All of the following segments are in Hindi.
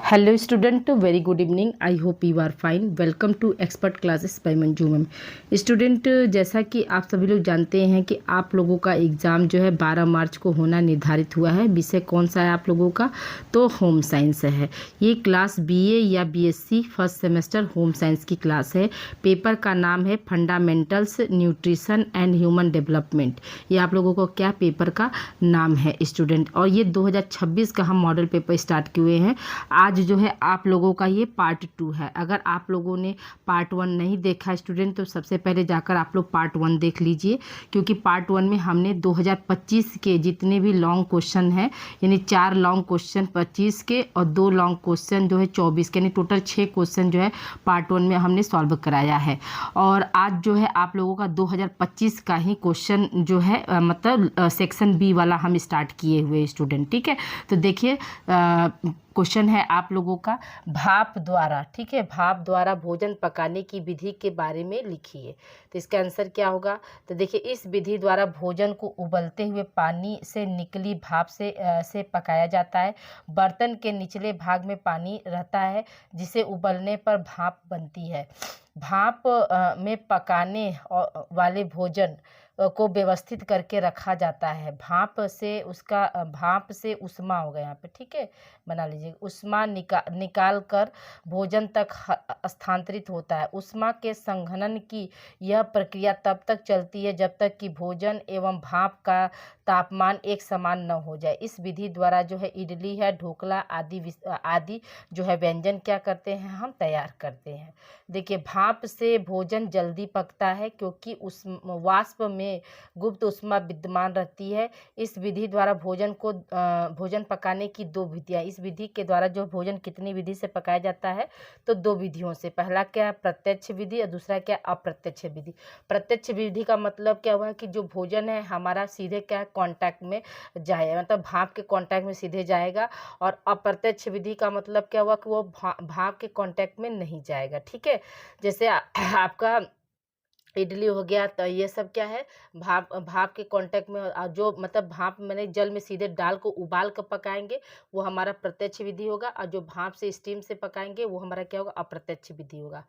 Hello student, very good evening. I hope you are fine. Welcome to expert classes by Manju ma'am. Student, जैसा कि आप सभी लोग जानते हैं कि आप लोगों का एग्ज़ाम जो है 12 मार्च को होना निर्धारित हुआ है। विषय कौन सा है आप लोगों का? तो होम साइंस है। ये क्लास बीए या BSc first semester home science की क्लास है। पेपर का नाम है fundamentals nutrition and human development. ये आप लोगों को क्या पेपर का नाम है स्टूडेंट। और ये 2026 का हम मॉडल पेपर स्टार्ट किए हुए हैं। आज जो है आप लोगों का ये पार्ट 2 है। अगर आप लोगों ने पार्ट 1 नहीं देखा स्टूडेंट, तो सबसे पहले जाकर आप लोग पार्ट 1 देख लीजिए, क्योंकि पार्ट 1 में हमने 2025 के जितने भी लॉन्ग क्वेश्चन हैं, यानी 4 लॉन्ग क्वेश्चन 25 के और 2 लॉन्ग क्वेश्चन जो है 24 के, यानी टोटल 6 क्वेश्चन जो है पार्ट 1 में हमने सॉल्व कराया है। और आज जो है आप लोगों का 2025 का ही क्वेश्चन जो है मतलब सेक्शन बी वाला हम स्टार्ट किए हुए स्टूडेंट। ठीक है, तो देखिए क्वेश्चन है आप लोगों का, भाप द्वारा, ठीक है, भाप द्वारा भोजन पकाने की विधि के बारे में लिखिए। तो इसका आंसर क्या होगा? तो देखिए, इस विधि द्वारा भोजन को उबलते हुए पानी से निकली भाप से पकाया जाता है। बर्तन के निचले भाग में पानी रहता है, जिसे उबलने पर भाप बनती है। भाप में पकाने वाले भोजन को व्यवस्थित करके रखा जाता है। भाप से उष्मा होगा यहाँ पे, ठीक है, बना लीजिए। उष्मा निकाल कर भोजन तक स्थानांतरित होता है। उष्मा के संघनन की यह प्रक्रिया तब तक चलती है जब तक कि भोजन एवं भाप का तापमान एक समान न हो जाए। इस विधि द्वारा जो है इडली है, ढोकला आदि जो है व्यंजन क्या करते हैं, हम तैयार करते हैं। देखिए, भाप से भोजन जल्दी पकता है क्योंकि उस वाष्प में गुप्त उष्मा विद्यमान रहती है। इस विधि द्वारा भोजन पकाने की 2 विधियाँ। इस विधि के द्वारा जो भोजन कितनी विधि से पकाया जाता है, तो 2 विधियों से। पहला क्या है, प्रत्यक्ष विधि, और दूसरा क्या, अप्रत्यक्ष विधि। प्रत्यक्ष विधि का मतलब क्या हुआ कि जो भोजन है हमारा सीधे क्या है, कांटेक्ट में जाएगा, मतलब भाप के कांटेक्ट में सीधे जाएगा। और अप्रत्यक्ष विधि का मतलब क्या हुआ कि वो भाप के कांटेक्ट में नहीं जाएगा। ठीक है, जैसे आपका इडली हो गया, तो ये सब क्या है, भाप के कांटेक्ट में, जो मतलब भाप मैंने जल में सीधे डाल को उबाल कर पकाएंगे, वो हमारा प्रत्यक्ष विधि होगा। और जो भाप से स्टीम से पकाएंगे, वो हमारा क्या होगा, अप्रत्यक्ष विधि होगा।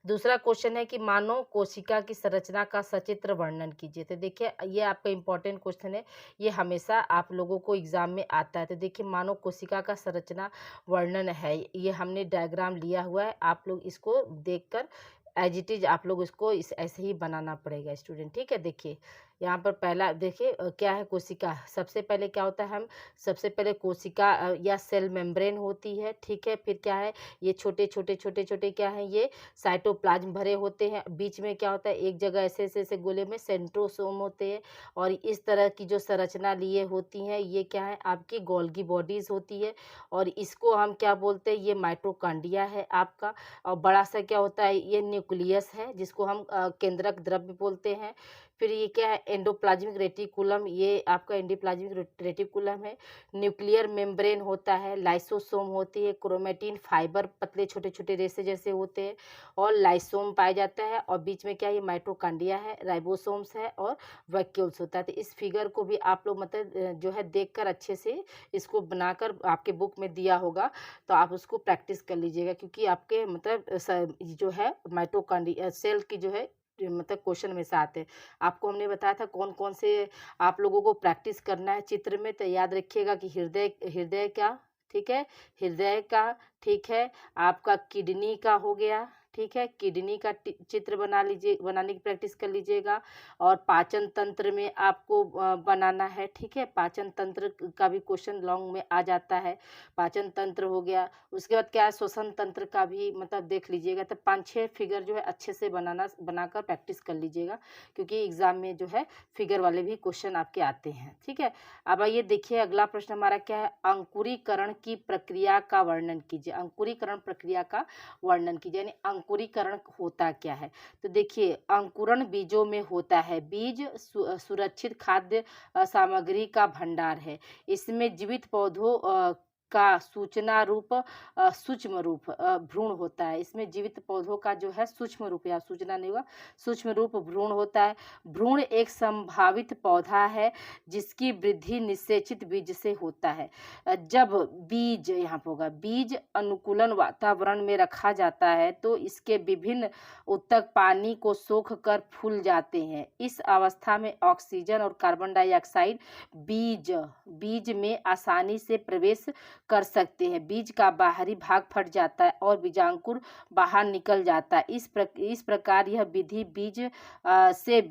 दूसरा क्वेश्चन है कि मानव कोशिका की संरचना का सचित्र वर्णन कीजिए। तो देखिए, ये आपका इंपॉर्टेंट क्वेश्चन है, ये हमेशा आप लोगों को एग्जाम में आता है। तो देखिए, मानव कोशिका का संरचना वर्णन है, ये हमने डायग्राम लिया हुआ है। आप लोग इसको देखकर एज इट इज आप लोग इसको ऐसे ही बनाना पड़ेगा स्टूडेंट। ठीक है, देखिए यहाँ पर पहला देखिए क्या है, कोशिका। सबसे पहले क्या होता है, हम सबसे पहले कोशिका या सेल मेम्ब्रेन होती है। ठीक है, फिर क्या है, ये छोटे छोटे क्या है, ये साइटोप्लाज्म भरे होते हैं। बीच में क्या होता है, एक जगह ऐसे ऐसे ऐसे गोले में सेंट्रोसोम होते हैं। और इस तरह की जो संरचना लिए होती हैं, ये क्या है, आपकी गोल्गी बॉडीज होती है। और इसको हम क्या बोलते हैं, ये माइटोकॉन्ड्रिया है आपका। और बड़ा सा क्या होता है, ये न्यूक्लियस है, जिसको हम केंद्रक द्रव्य बोलते हैं। फिर ये क्या है, एंडोप्लाज्मिक रेटिकुलम, ये आपका एंडोप्लाज्मिक रेटिकुलम है। न्यूक्लियर मेम्ब्रेन होता है, लाइसोसोम होती है, क्रोमेटिन फाइबर पतले छोटे छोटे रेसे जैसे होते हैं, और लाइसोम पाया जाता है। और बीच में क्या है, ये माइटोकॉन्ड्रिया है, राइबोसोम्स है, और वैक्यूल्स होता है। तो इस फिगर को भी आप लोग मतलब जो है देखकर अच्छे से इसको बनाकर आपके बुक में दिया होगा, तो आप उसको प्रैक्टिस कर लीजिएगा, क्योंकि आपके मतलब जो है माइटोकॉन्ड्रिया सेल की जो है मतलब क्वेश्चन में से आते हैं। आपको हमने बताया था कौन कौन से आप लोगों को प्रैक्टिस करना है चित्र में। तो याद रखिएगा कि हृदय का, ठीक है, हृदय का, ठीक है, आपका किडनी का हो गया, ठीक है, किडनी का चित्र बनाने की प्रैक्टिस कर लीजिएगा। और पाचन तंत्र में आपको बनाना है, ठीक है, पाचन तंत्र का भी क्वेश्चन लॉन्ग में आ जाता है। पाचन तंत्र हो गया, उसके बाद क्या है, श्वसन तंत्र का भी मतलब देख लीजिएगा। तो 5-6 फिगर जो है अच्छे से बनाकर प्रैक्टिस कर लीजिएगा, क्योंकि एग्जाम में जो है फिगर वाले भी क्वेश्चन आपके आते हैं। ठीक है, अब आइए देखिए अगला प्रश्न हमारा क्या है, अंकुरीकरण की प्रक्रिया का वर्णन कीजिए। अंकुरीकरण प्रक्रिया का वर्णन कीजिए, यानी अंकुरीकरण होता क्या है। तो देखिए, अंकुरण बीजों में होता है। बीज सुरक्षित खाद्य सामग्री का भंडार है। इसमें जीवित पौधों का सूचना रूप सूक्ष्म रूप भ्रूण होता है। इसमें जीवित पौधों का जो है सूक्ष्म रूप या सूचना नहीं हुआ, सूक्ष्म रूप भ्रूण होता है। भ्रूण एक संभावित पौधा है जिसकी वृद्धि निषेचित बीज से होता है। जब बीज यहाँ पे होगा, बीज अनुकूलन वातावरण में रखा जाता है तो इसके विभिन्न ऊतक पानी को सोख कर फूल जाते हैं। इस अवस्था में ऑक्सीजन और कार्बन डाइऑक्साइड बीज बीज में आसानी से प्रवेश कर सकते हैं। बीज का बाहरी भाग फट जाता है और बीजांकुर बाहर निकल जाता है। इस प्रकार यह विधि बीज से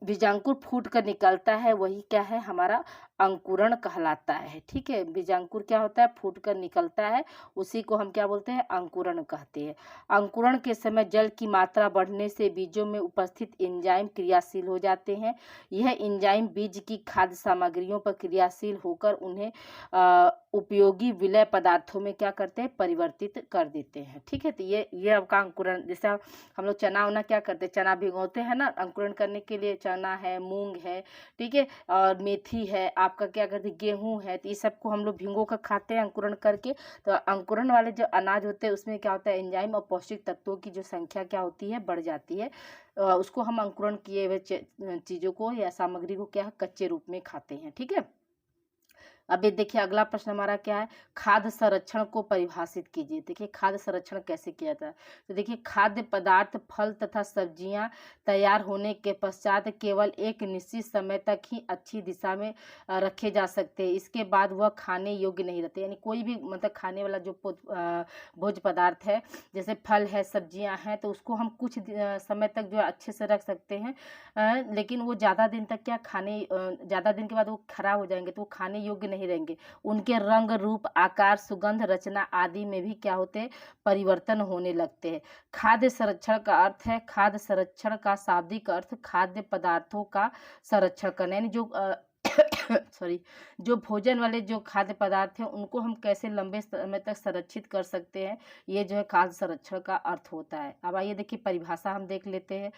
बीजांकुर फूट कर निकलता है, वही क्या है हमारा अंकुरण कहलाता है। ठीक है, बीजांकुर क्या होता है, फूट कर निकलता है, उसी को हम क्या बोलते हैं, अंकुरण कहते हैं। अंकुरण के समय जल की मात्रा बढ़ने से बीजों में उपस्थित एंजाइम क्रियाशील हो जाते हैं। यह एंजाइम बीज की खाद्य सामग्रियों पर क्रियाशील होकर उन्हें उपयोगी विलय पदार्थों में क्या करते हैं, परिवर्तित कर देते हैं। ठीक है, तो ये आपका अंकुरण, जैसे हम लोग चना उना क्या करते हैं, चना भिगोते हैं ना अंकुरण करने के लिए, चना है, मूंग है, ठीक है, और मेथी है, आपका क्या करते हैं, गेहूं है, तो ये सबको हम लोग भिगो कर खाते हैं अंकुरण करके। तो अंकुरण वाले जो अनाज होते हैं उसमें क्या होता है, एंजाइम और पौष्टिक तत्वों की जो संख्या क्या होती है, बढ़ जाती है। उसको हम अंकुरण किए हुए चीज़ों को या सामग्री को क्या है, कच्चे रूप में खाते हैं। ठीक है, अब ये देखिए अगला प्रश्न हमारा क्या है, खाद्य संरक्षण को परिभाषित कीजिए। देखिए खाद्य संरक्षण कैसे किया जाता है, तो देखिए खाद्य पदार्थ फल तथा सब्जियां तैयार होने के पश्चात केवल एक निश्चित समय तक ही अच्छी दिशा में रखे जा सकते हैं। इसके बाद वह खाने योग्य नहीं रहते। यानी कोई भी मतलब खाने वाला जो भोज्य पदार्थ है, जैसे फल है, सब्जियां हैं, तो उसको हम कुछ समय तक जो है अच्छे से रख सकते हैं, लेकिन वो ज़्यादा दिन तक क्या ज़्यादा दिन के बाद वो खराब हो जाएंगे, तो वो खाने योग्य नहीं रहेंगे। उनके रंग, रूप, आकार, सुगंध, रचना आदि में भी क्या होते हैं, परिवर्तन होने लगते हैं। खाद्य संरक्षण का अर्थ है, खाद्य संरक्षण का शाब्दिक अर्थ खाद्य पदार्थों का संरक्षण करना, यानी जो सॉरी, जो भोजन वाले जो खाद्य पदार्थ हैं उनको हम कैसे लंबे समय तक संरक्षित कर सकते हैं, ये जो है खाद्य संरक्षण का अर्थ होता है। अब आइए देखिए परिभाषा हम देख लेते हैं।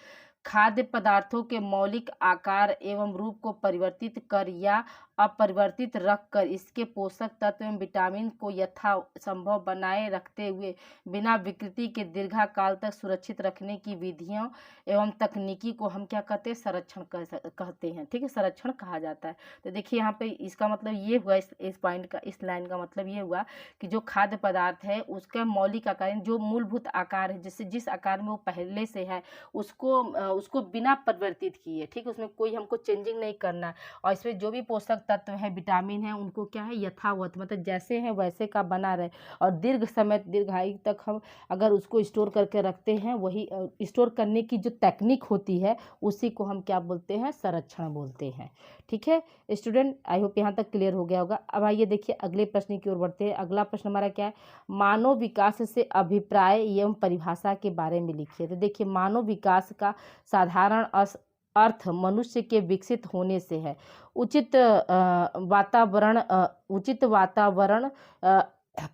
खाद्य पदार्थों के मौलिक आकार एवं रूप को परिवर्तित कर या अपरिवर्तित रखकर इसके पोषक तत्व एवं विटामिन को यथा संभव बनाए रखते हुए बिना विकृति के दीर्घकाल तक सुरक्षित रखने की विधियों एवं तकनीकी को हम क्या कहते हैं, संरक्षण कहते हैं। ठीक है, संरक्षण कहा जाता है। तो देखिए यहाँ पे इसका मतलब ये हुआ, इस पॉइंट का, इस लाइन का मतलब ये हुआ कि जो खाद्य पदार्थ है उसका मौलिक आकार, जो मूलभूत आकार है, जिस आकार में वो पहले से है, उसको बिना परिवर्तित किए, ठीक है, उसमें कोई हमको चेंजिंग नहीं करना है। और इसमें जो भी पोषक तत्व है, विटामिन है, उनको क्या है, यथावत मतलब जैसे है वैसे का बना रहे, और दीर्घायु तक हम अगर उसको स्टोर करके रखते हैं, वही स्टोर करने की जो टेक्निक होती है उसी को हम क्या बोलते हैं, संरक्षण बोलते हैं। ठीक है स्टूडेंट, आई होप यहाँ तक क्लियर हो गया होगा। अब आइए देखिए अगले प्रश्न की ओर बढ़ते हैं। अगला प्रश्न हमारा क्या है, मानव विकास से अभिप्राय एवं परिभाषा के बारे में लिखिए। तो देखिए मानव विकास का साधारण अर्थ मनुष्य के विकसित होने से है। उचित वातावरण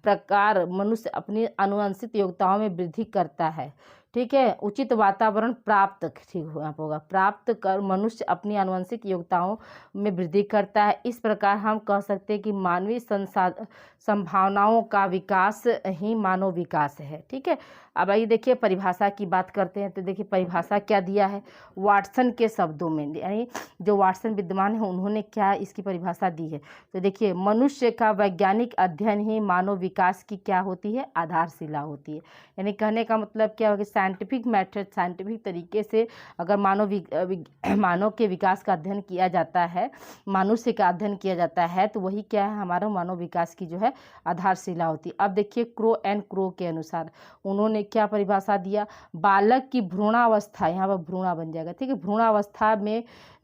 प्रकार मनुष्य अपनी आनुवंशिक योग्यताओं में वृद्धि करता है। ठीक है, उचित वातावरण प्राप्त, ठीक होगा, प्राप्त कर मनुष्य अपनी आनुवंशिक योग्यताओं में वृद्धि करता है। इस प्रकार हम कह सकते हैं कि मानवीय संभावनाओं का विकास ही मानव विकास है। ठीक है, अब आइए देखिए परिभाषा की बात करते हैं। तो देखिए परिभाषा क्या दिया है, वाटसन के शब्दों में, यानी जो वाटसन विद्वान है उन्होंने क्या इसकी परिभाषा दी है। तो देखिए मनुष्य का वैज्ञानिक अध्ययन ही मानव विकास की क्या होती है, आधारशिला होती है। यानी कहने का मतलब क्या होगा, साइंटिफिक मेथड, साइंटिफिक तरीके से अगर मानव के विकास का अध्ययन किया जाता है, मनुष्य का अध्ययन किया जाता है, तो वही क्या है, हमारा मानव विकास की जो है आधारशिला होती है। अब देखिए क्रो के अनुसार उन्होंने क्या परिभाषा दिया, बालक की भ्रूणावस्था, यहाँ पर भ्रूणा बन जाएगा, ठीक है, भ्रूणावस्था में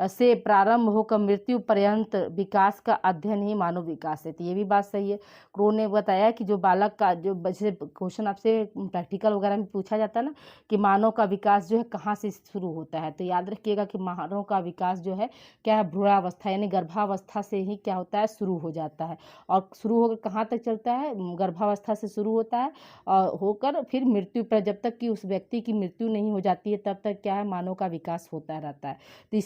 से प्रारंभ होकर मृत्यु पर्यंत विकास का अध्ययन ही मानव विकास है। तो ये भी बात सही है। क्रो ने बताया कि जो बालक का जो जैसे क्वेश्चन आपसे प्रैक्टिकल वगैरह में पूछा जाता है ना कि मानव का विकास जो है कहाँ से शुरू होता है, तो याद रखिएगा कि मानव का विकास जो है क्या है, भ्रूणावस्था यानी गर्भावस्था से ही क्या होता है, शुरू हो जाता है। और शुरू होकर कहाँ तक चलता है, गर्भावस्था से शुरू होता है और होकर फिर मृत्यु मृत्यु पर, जब तक कि उस व्यक्ति की मृत्यु नहीं हो जाती है तब तक क्या है, मानव का विकास होता रहता है। तो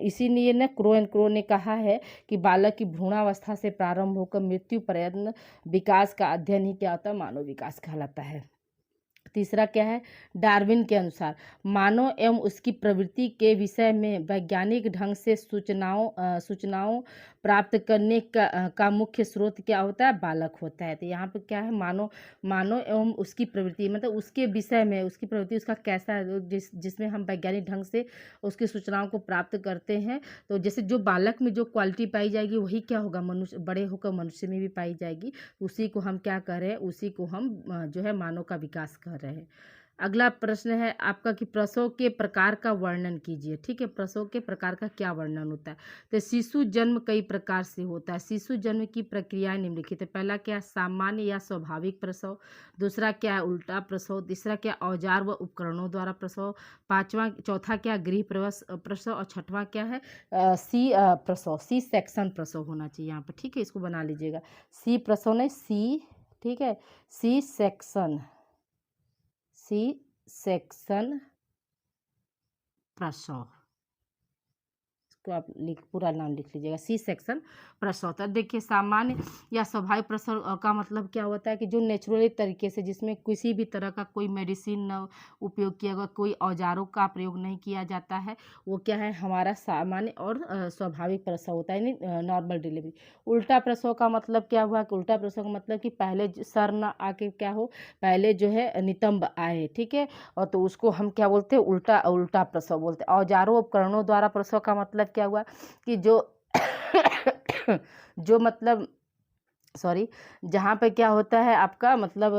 इसीलिए ना क्रो एंड क्रो ने कहा है कि बालक की भ्रूणावस्था से प्रारंभ होकर मृत्यु पर्यंत विकास का अध्ययन ही क्या होता है, मानव विकास कहलाता है। तीसरा क्या है, डार्विन के अनुसार मानव एवं उसकी प्रवृत्ति के विषय में वैज्ञानिक ढंग से सूचनाओं प्राप्त करने का मुख्य स्रोत क्या होता है, बालक होता है। तो यहाँ पे क्या है, मानव एवं उसकी प्रवृत्ति, मतलब उसके विषय में, उसकी प्रवृत्ति उसका कैसा है, जिसमें हम वैज्ञानिक ढंग से उसकी सूचनाओं को प्राप्त करते हैं। तो जैसे जो बालक में जो क्वालिटी पाई जाएगी वही क्या होगा, मनुष्य बड़े होकर मनुष्य में भी पाई जाएगी। उसी को हम क्या कर रहे हैं, उसी को हम जो है मानव का विकास कर रहे हैं। अगला प्रश्न है आपका कि प्रसव के प्रकार का वर्णन कीजिए। ठीक है, प्रसव के प्रकार का क्या वर्णन होता है। तो शिशु जन्म कई प्रकार से होता है। शिशु जन्म की प्रक्रियाएं निम्नलिखित है। पहला क्या है, सामान्य या स्वाभाविक प्रसव। दूसरा क्या है, उल्टा प्रसव। तीसरा क्या, औजार व उपकरणों द्वारा प्रसव। चौथा क्या, गृह प्रसव। और छठवां क्या है, प्रसव, सी सेक्शन प्रसव होना चाहिए यहाँ पर। ठीक है, इसको बना लीजिएगा, सी प्रसव नहीं, सी, ठीक है, सी सेक्शन प्रसव, इसको आप पूरा नाम लिख लीजिएगा, सी सेक्शन प्रसव। तो देखिए, सामान्य या स्वाभाविक प्रसव का मतलब क्या होता है कि जो नेचुरली तरीके से, जिसमें किसी भी तरह का कोई मेडिसिन न उपयोग किया गया, कोई औजारों का प्रयोग नहीं किया जाता है, वो क्या है, हमारा सामान्य और स्वाभाविक प्रसव होता है, यानी नॉर्मल डिलीवरी। उल्टा प्रसव का मतलब क्या हुआ कि उल्टा प्रसव का मतलब कि पहले सर न आके क्या हो, पहले जो है नितंब आए। ठीक है, और तो उसको हम क्या बोलते हैं, उल्टा प्रसव बोलते हैं। औजारों उपकरणों द्वारा प्रसव का मतलब क्या हुआ कि जो जो मतलब सॉरी, जहाँ पे क्या होता है आपका मतलब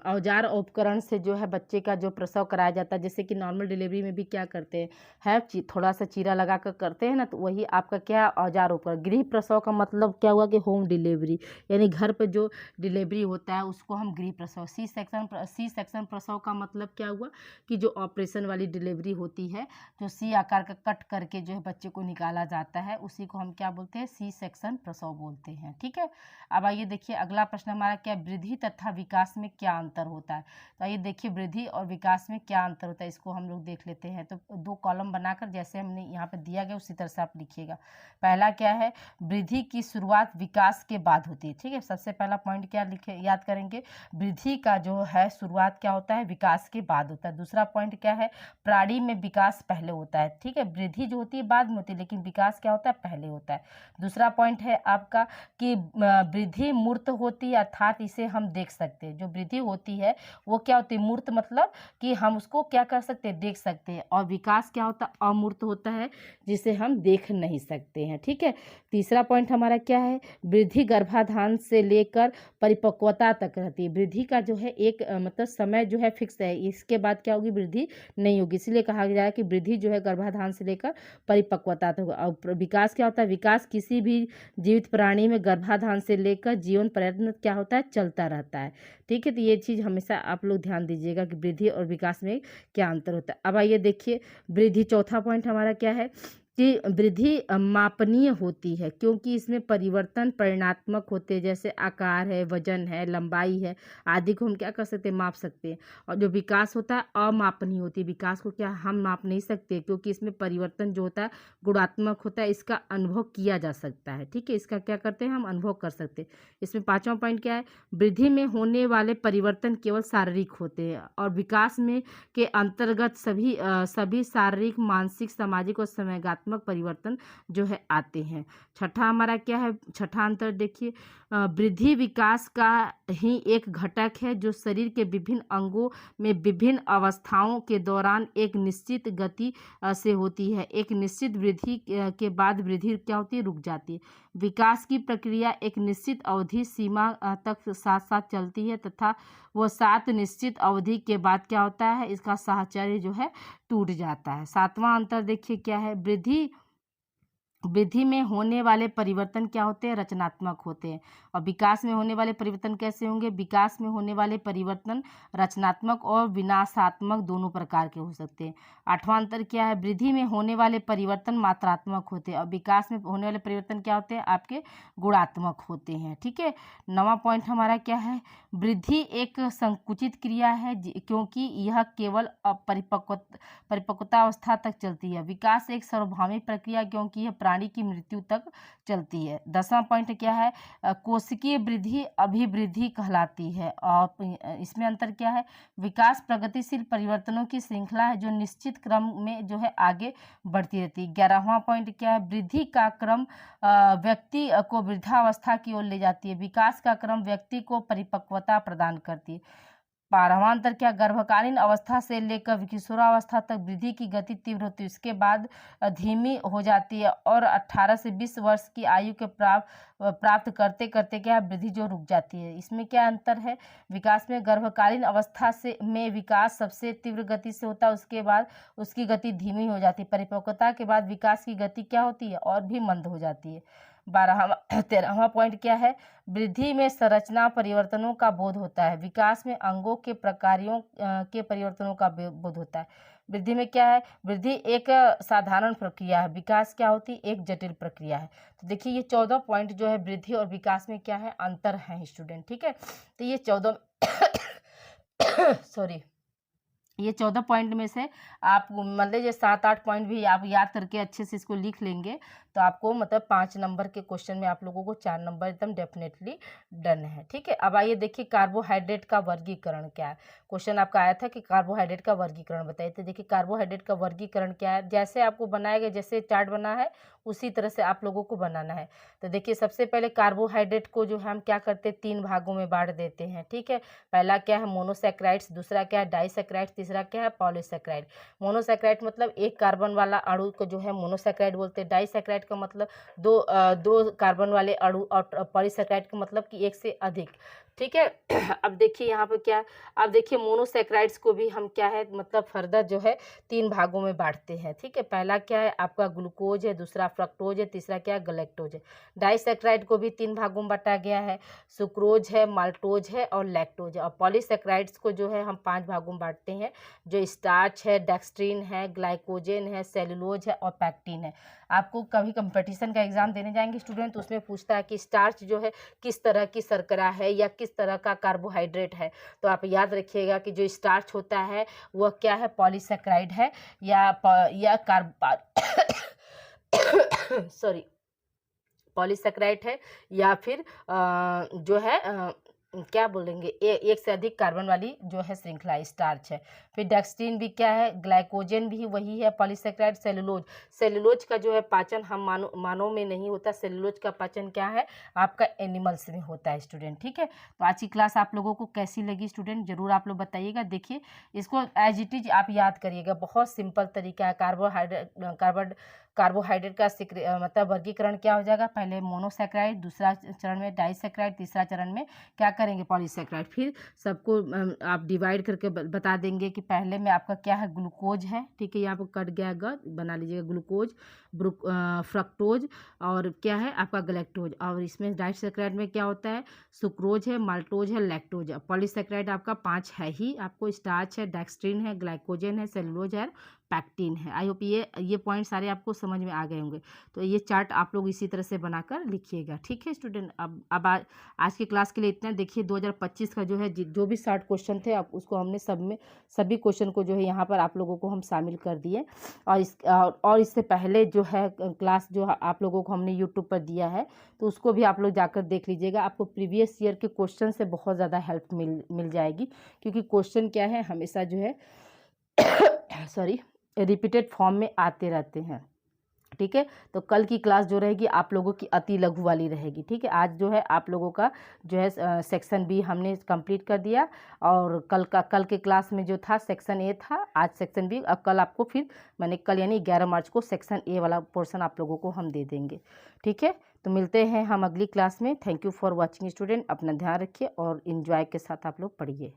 औजार और उपकरण से जो है बच्चे का जो प्रसव कराया जाता है। जैसे कि नॉर्मल डिलीवरी में भी क्या करते हैं, थोड़ा सा चीरा लगा कर करते हैं ना, तो वही आपका क्या, औजार उपकरण। गृह प्रसव का मतलब क्या हुआ कि होम डिलीवरी, यानी घर पे जो डिलीवरी होता है उसको हम गृह प्रसव। सी सेक्शन प्रसव का मतलब क्या हुआ कि जो ऑपरेशन वाली डिलीवरी होती है, जो सी आकार का कट करके जो है बच्चे को निकाला जाता है, उसी को हम क्या बोलते हैं, सी सेक्शन प्रसव बोलते हैं। ठीक है, अब आइए देखिए अगला प्रश्न हमारा क्या, वृद्धि तथा विकास में क्या अंतर होता है। तो आइए देखिए, वृद्धि और विकास में क्या अंतर होता है, इसको हम लोग देख लेते हैं। तो दो कॉलम बनाकर जैसे हमने यहाँ पे दिया गया उसी तरह से आप लिखिएगा। पहला क्या है, वृद्धि की शुरुआत विकास के बाद होती है। ठीक है, सबसे पहला पॉइंट क्या लिखे, याद करेंगे, वृद्धि का जो है शुरुआत क्या होता है, विकास के बाद होता है। दूसरा पॉइंट क्या है, प्राणी में विकास पहले होता है। ठीक है, वृद्धि जो होती है बाद में होती है, लेकिन विकास क्या होता है, पहले होता है। दूसरा पॉइंट है आपका कि वृद्धि मूर्त होती है, अर्थात इसे हम देख सकते हैं। जो वृद्धि होती है वो क्या होती है, मूर्त, मतलब कि हम उसको क्या कर सकते हैं, देख सकते हैं। और विकास क्या होता है, अमूर्त होता है, जिसे हम देख नहीं सकते हैं। ठीक है, तीसरा पॉइंट हमारा क्या है, वृद्धि गर्भाधान से लेकर परिपक्वता तक रहती है। वृद्धि का जो है एक मतलब समय जो है फिक्स है, इसके बाद क्या होगी, वृद्धि नहीं होगी। इसलिए कहा गया है कि वृद्धि जो है गर्भाधान से लेकर परिपक्वता तक होगा। और विकास क्या होता है, विकास किसी भी जीवित प्राणी में गर्भाधान से लेकर जीवन पर्यंत क्या होता है, चलता रहता है। ठीक है, तो ये चीज़ हमेशा आप लोग ध्यान दीजिएगा कि वृद्धि और विकास में क्या अंतर होता है। अब आइए देखिए वृद्धि, चौथा पॉइंट हमारा क्या है कि वृद्धि मापनीय होती है, क्योंकि इसमें परिवर्तन परिणात्मक होते हैं। जैसे आकार है, वजन है, लंबाई है आदि को हम क्या कर सकते हैं, माप सकते हैं। और जो विकास होता है अमापनीय होती है, विकास को क्या हम माप नहीं सकते, क्योंकि इसमें परिवर्तन जो होता है गुणात्मक होता है, इसका अनुभव किया जा सकता है। ठीक है, इसका क्या करते हैं, हम अनुभव कर सकते हैं। इसमें पांचवा पॉइंट क्या है, वृद्धि में होने वाले परिवर्तन केवल शारीरिक होते हैं, और विकास में के अंतर्गत सभी शारीरिक, मानसिक, सामाजिक और समयात्मक परिवर्तन जो है आते हैं। छठा हमारा क्या है, छठा अंतर देखिए, वृद्धि विकास का ही एक घटक है जो शरीर के विभिन्न अंगों में विभिन्न अवस्थाओं के दौरान एक निश्चित गति से होती है। एक निश्चित वृद्धि के बाद वृद्धि क्या होती है, रुक जाती है। विकास की प्रक्रिया एक निश्चित अवधि सीमा तक साथ साथ चलती है, तथा वह 7 निश्चित अवधि के बाद क्या होता है, इसका साहचर्य जो है टूट जाता है। सातवां अंतर देखिए क्या है, वृद्धि वृद्धि में होने वाले परिवर्तन क्या होते हैं? रचनात्मक होते हैं। और विकास में होने वाले परिवर्तन कैसे होंगे? विकास में होने वाले परिवर्तन रचनात्मक और विनाशात्मक दोनों प्रकार के हो सकते हैं। 8वां अंतर क्या है? वृद्धि में होने वाले परिवर्तन मात्रात्मक होते हैं और विकास में होने वाले परिवर्तन क्या होते हैं? आपके गुणात्मक होते हैं। ठीक है। 9वां पॉइंट हमारा क्या है? वृद्धि एक संकुचित क्रिया है क्योंकि यह केवल परिपक्वता अवस्था तक चलती है। विकास एक सार्वभौमिक प्रक्रिया क्योंकि यह प्राणी की मृत्यु तक चलती है। 10वां पॉइंट क्या है? कोशिकीय वृद्धि अभिवृद्धि कहलाती है। और इसमें अंतर क्या है? विकास प्रगतिशील परिवर्तनों की श्रृंखला है जो निश्चित क्रम में जो है आगे बढ़ती रहती है। 11वां पॉइंट क्या है? वृद्धि का क्रम व्यक्ति को वृद्धावस्था की ओर ले जाती है। विकास का क्रम व्यक्ति को परिपक्वता प्रदान करती है। 12वां अंतर क्या? गर्भकालीन अवस्था से लेकर किशोरावस्था तक वृद्धि की गति तीव्र होती है, उसके बाद धीमी हो जाती है और 18 से 20 वर्ष की आयु के प्राप्त करते करते क्या वृद्धि जो रुक जाती है। इसमें क्या अंतर है? विकास में गर्भकालीन अवस्था में विकास सबसे तीव्र गति से होता है, उसके बाद उसकी गति धीमी हो जाती है। परिपक्वता के बाद विकास की गति क्या होती है? और भी मंद हो जाती है। 13वां पॉइंट क्या है? वृद्धि में संरचना परिवर्तनों का बोध होता है। विकास में अंगों के प्रकारों के परिवर्तनों का बोध होता है। वृद्धि में क्या है? वृद्धि एक साधारण प्रक्रिया है, विकास क्या होती है? एक जटिल प्रक्रिया है। तो देखिए ये 14 पॉइंट जो है वृद्धि और विकास में क्या है? अंतर है स्टूडेंट। ठीक है। तो ये 14 सॉरी, ये 14 पॉइंट में से आप मान लीजिए 7-8 पॉइंट भी आप याद करके अच्छे से इसको लिख लेंगे तो आपको मतलब 5 नंबर के क्वेश्चन में आप लोगों को 4 नंबर एकदम डेफिनेटली डन है। ठीक है। अब आइए देखिए कार्बोहाइड्रेट का वर्गीकरण क्या है। क्वेश्चन आपका आया था कि कार्बोहाइड्रेट का वर्गीकरण बताइए। तो देखिए कार्बोहाइड्रेट का वर्गीकरण क्या है? जैसे आपको बनाया गया, जैसे चार्ट बना है उसी तरह से आप लोगों को बनाना है। तो देखिए सबसे पहले कार्बोहाइड्रेट को जो है हम क्या करते हैं? 3 भागों में बांट देते हैं। ठीक है। पहला क्या है? मोनोसैकेराइड्स, दूसरा क्या है? डाइसैकेराइड्स, तीसरा क्या है? पॉलीसैकेराइड। मोनोसैकेराइड मतलब एक कार्बन वाला अणु को जो है मोनोसैकेराइड बोलते हैं। डाइसैकेराइड का मतलब दो कार्बन वाले अणु, और पॉलीसैकेराइड का मतलब कि एक से अधिक। ठीक है। अब देखिए यहाँ पे क्या है? अब देखिए मोनोसैकेराइड्स को भी हम क्या है मतलब फर्दर जो है 3 भागों में बांटते हैं। ठीक है। पहला क्या है? आपका ग्लूकोज है, दूसरा फ्रक्टोज है, तीसरा क्या है? गलेक्टोज है। डाइसैकेराइड को भी 3 भागों में बांटा गया है, सुक्रोज है, माल्टोज है और लैक्टोज है। और पॉलीसैकेराइड्स को जो है हम 5 भागों में बांटते हैं, जो स्टार्च है, डेक्स्ट्रीन है, ग्लाइकोजेन है, सेलुलोज है और पैक्टिन है। आपको कभी कंपटीशन का एग्जाम देने जाएंगे स्टूडेंट तो उसमें पूछता है कि स्टार्च जो है किस तरह की शर्करा है या किस तरह का कार्बोहाइड्रेट है। तो आप याद रखिएगा कि जो स्टार्च होता है वह क्या है? पॉलीसैकेराइड है या सॉरी, पॉलीसैकेराइड है या फिर जो है क्या बोलेंगे एक से अधिक कार्बन वाली जो है श्रृंखला स्टार्च है। फिर डेक्स्ट्रीन भी क्या है? ग्लाइकोजन भी वही है पॉलीसैकेराइड। सेलुलोज का जो है पाचन हम मानव में नहीं होता। सेलुलोज का पाचन क्या है? आपका एनिमल्स में होता है स्टूडेंट। ठीक है। तो आज की क्लास आप लोगों को कैसी लगी स्टूडेंट जरूर आप लोग बताइएगा। देखिए इसको एज इट इज आप याद करिएगा, बहुत सिंपल तरीका है। कार्बोहाइड्रेट का मतलब वर्गीकरण क्या हो जाएगा? पहले मोनोसैकेराइड, दूसरा चरण में डाइसैकेराइड, तीसरा चरण में क्या करेंगे? पॉलीसैकेराइड। फिर सबको आप डिवाइड करके बता देंगे कि पहले में आपका क्या है? ग्लूकोज है। ठीक है। यहाँ पर कट गया ग, बना लीजिएगा ग्लूकोज, फ्रक्टोज और क्या है आपका? गलेक्टोज। और इसमें डाइसैकेराइड में क्या होता है? सुक्रोज है, माल्टोज है, लैक्टोज है। पॉलीसैकेराइड आपका 5 है ही, आपको स्टार्च है, डेक्स्ट्रीन है, ग्लाइकोजन है, सेलुलोज है, पैक्टिन है। आई होप ये पॉइंट सारे आपको समझ में आ गए होंगे। तो ये चार्ट आप लोग इसी तरह से बनाकर लिखिएगा। ठीक है स्टूडेंट। अब आज की क्लास के लिए इतना। देखिए 2025 का जो है जो भी 60 क्वेश्चन थे अब उसको हमने सभी क्वेश्चन को जो है यहाँ पर आप लोगों को हम शामिल कर दिए। और इससे पहले जो है क्लास जो आप लोगों को हमने यूट्यूब पर दिया है तो उसको भी आप लोग जाकर देख लीजिएगा। आपको प्रीवियस ईयर के क्वेश्चन से बहुत ज़्यादा हेल्प मिल जाएगी, क्योंकि क्वेश्चन क्या है हमेशा जो है सॉरी रिपीटेड फॉर्म में आते रहते हैं। ठीक है। तो कल की क्लास जो रहेगी आप लोगों की अति लघु वाली रहेगी। ठीक है। आज जो है आप लोगों का जो है सेक्शन बी हमने कंप्लीट कर दिया और कल के क्लास में जो था सेक्शन ए था, आज सेक्शन बी। अब कल आपको फिर कल यानी 11 मार्च को सेक्शन ए वाला पोर्शन आप लोगों को हम दे देंगे। ठीक है। तो मिलते हैं हम अगली क्लास में। Thank you for watching student. अपना ध्यान रखिए और इन्जॉय के साथ आप लोग पढ़िए।